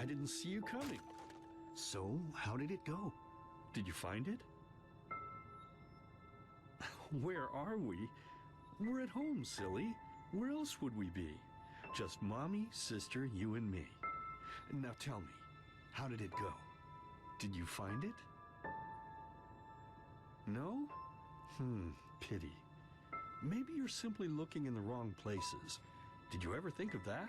didn't see you coming. So, how did it go? Did you find it? Where are we? We're at home, silly. Where else would we be? Just mommy, sister, you and me. Now tell me, how did it go? Did you find it? No? Pity. Maybe you're simply looking in the wrong places. Did you ever think of that?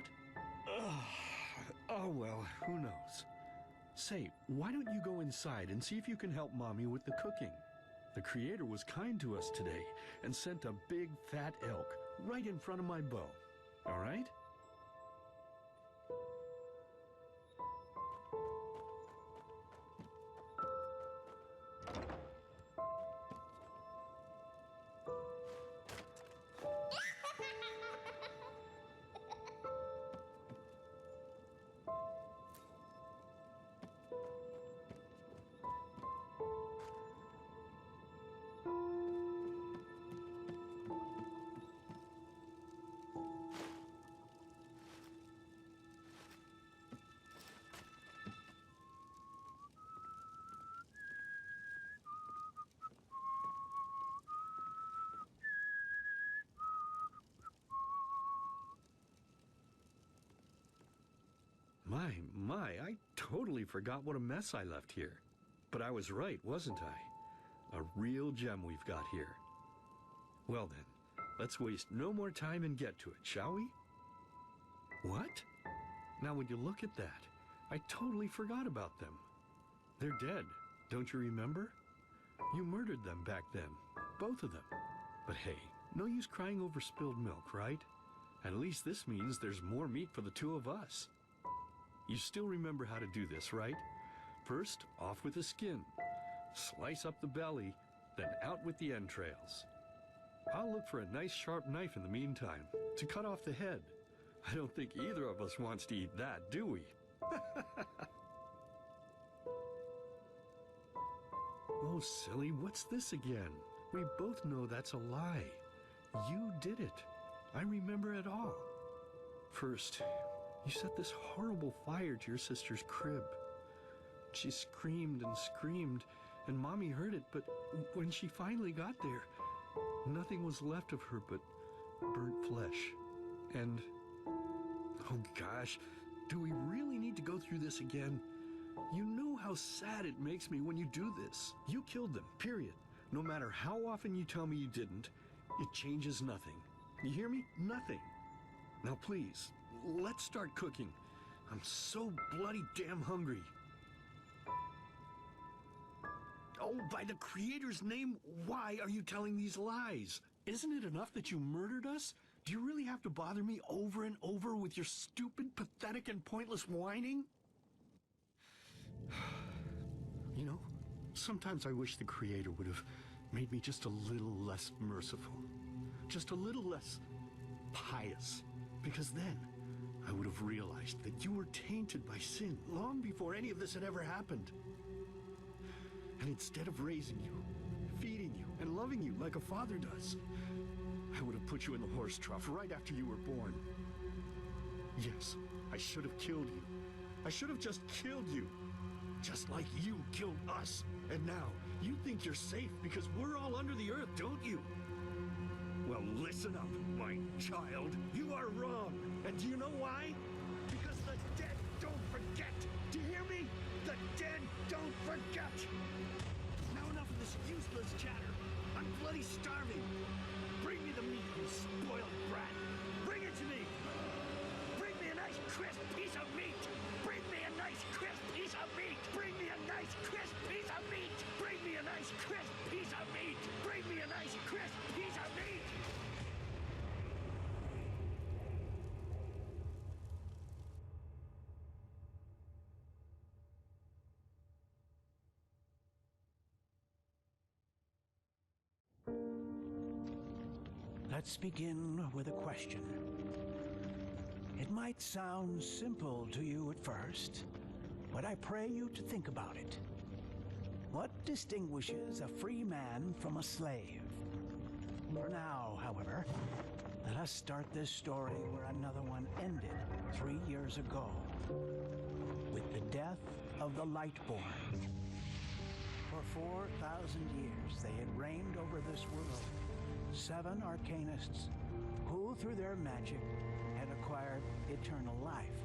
Oh well, who knows? Say, why don't you go inside and see if you can help Mommy with the cooking? The Creator was kind to us today and sent a big fat elk right in front of my bow. All right? My, I totally forgot what a mess I left here. But I was right, wasn't I? A real gem we've got here. Well then, let's waste no more time and get to it, shall we? What? Now when you look at that, I totally forgot about them. They're dead, don't you remember? You murdered them back then, both of them. But hey, no use crying over spilled milk, right? At least this means there's more meat for the two of us. You still remember how to do this, right? First, off with the skin. Slice up the belly, then out with the entrails. I'll look for a nice sharp knife in the meantime to cut off the head. I don't think either of us wants to eat that, do we? Oh, silly, what's this again? We both know that's a lie. You did it. I remember it all. First, you set this horrible fire to your sister's crib. She screamed and screamed, and Mommy heard it, but when she finally got there, nothing was left of her but burnt flesh. And, oh gosh, do we really need to go through this again? You know how sad it makes me when you do this. You killed them, period. No matter how often you tell me you didn't, it changes nothing. You hear me? Nothing. Now please, let's start cooking. I'm so bloody damn hungry. Oh, by the Creator's name, why are you telling these lies? Isn't it enough that you murdered us? Do you really have to bother me over and over with your stupid, pathetic, and pointless whining? You know, sometimes I wish the Creator would have made me just a little less merciful. Just a little less pious. Because then, I would have realized that you were tainted by sin long before any of this had ever happened. And instead of raising you, feeding you, and loving you like a father does, I would have put you in the horse trough right after you were born. Yes, I should have killed you. I should have just killed you. Just like you killed us. And now, you think you're safe because we're all under the earth, don't you? Well, listen up, my child. You are wrong. And do you know why? Because the dead don't forget. Do you hear me? The dead don't forget. Now enough of this useless chatter. I'm bloody starving. Bring me the meat, you spoiled brat. Bring it to me. Bring me a nice crisp piece of meat. Bring me a nice crisp piece of meat. Bring me a nice crisp piece of meat. Bring me a nice crisp piece of meat. Bring me a nice crisp piece of meat. Let's begin with a question. It might sound simple to you at first, but I pray you to think about it. What distinguishes a free man from a slave? For now, however, let us start this story where another one ended 3 years ago, with death of the Lightborn. For 4,000 years they had reigned over this world, 7 arcanists who, through their magic, had acquired eternal life.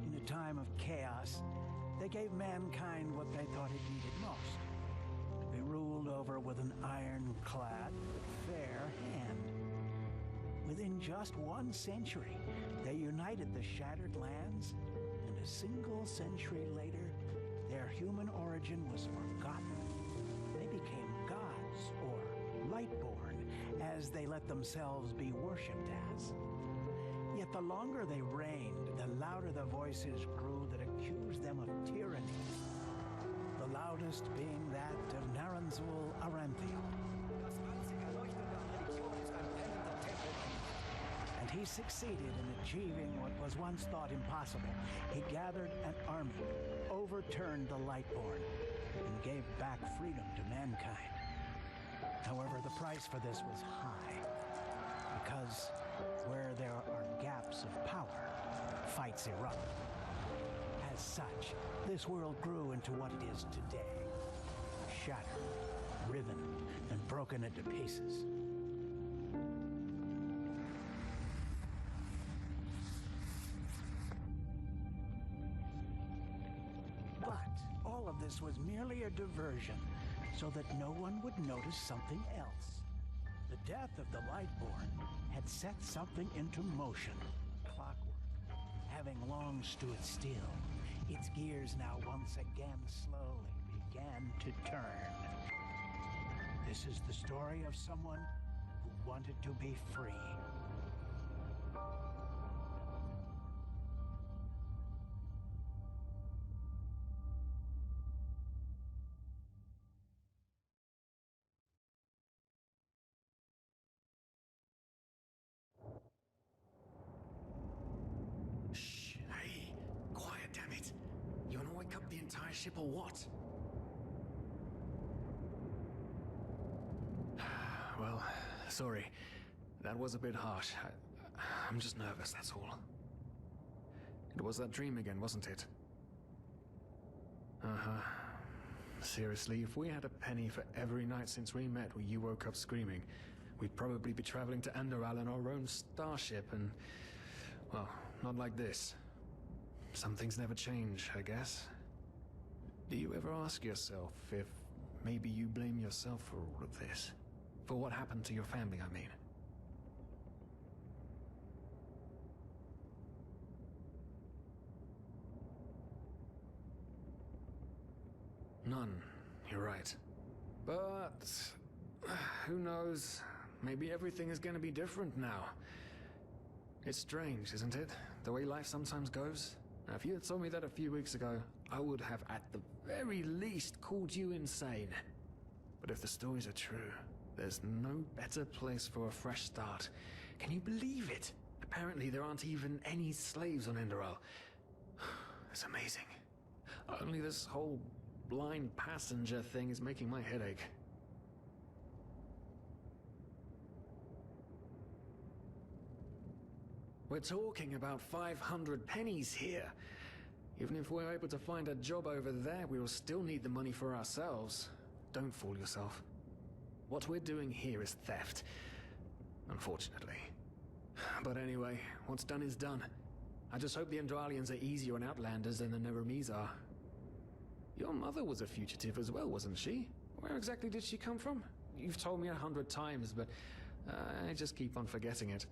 In a time of chaos, they gave mankind what they thought it needed most, to be ruled over with an ironclad but fair hand. Within just 1 century, they united the shattered lands, and a single century later, their human origin was forgotten. They became gods, or Lightborn, as they let themselves be worshipped as. Yet the longer they reigned, the louder the voices grew that accused them of tyranny. The loudest being that of Naranzul Aranthiel. And he succeeded in achieving what was once thought impossible. He gathered an army, overturned the Lightborn, and gave back freedom to mankind. However, the price for this was high, because where there are gaps of power, fights erupt. As such, this world grew into what it is today, shattered, riven, and broken into pieces. But all of this was merely a diversion, so that no one would notice something else. The death of the Lightborn had set something into motion. Clockwork, having long stood still, its gears now once again slowly began to turn. This is the story of someone who wanted to be free. Shh, hey, quiet, damn it. You wanna wake up the entire ship or what? Well, sorry. That was a bit harsh. I'm just nervous, that's all. It was that dream again, wasn't it? Uh-huh. Seriously, if we had a penny for every night since we met where you woke up screaming, we'd probably be traveling to Enderal in our own starship and... well, not like this. Some things never change, I guess. Do you ever ask yourself if maybe you blame yourself for all of this? For what happened to your family, I mean? None, you're right. But... who knows? Maybe everything is gonna be different now. It's strange, isn't it? The way life sometimes goes. Now, if you had told me that a few weeks ago, I would have at the very least called you insane. But if the stories are true, there's no better place for a fresh start. Can you believe it? Apparently there aren't even any slaves on Enderal. It's amazing. Only this whole blind passenger thing is making my head ache. We're talking about 500 pennies here. Even if we're able to find a job over there, we will still need the money for ourselves. Don't fool yourself. What we're doing here is theft. Unfortunately. But anyway, what's done is done. I just hope the Endralians are easier on Outlanders than the Neremes are. Your mother was a fugitive as well, wasn't she? Where exactly did she come from? You've told me 100 times, but I just keep on forgetting it.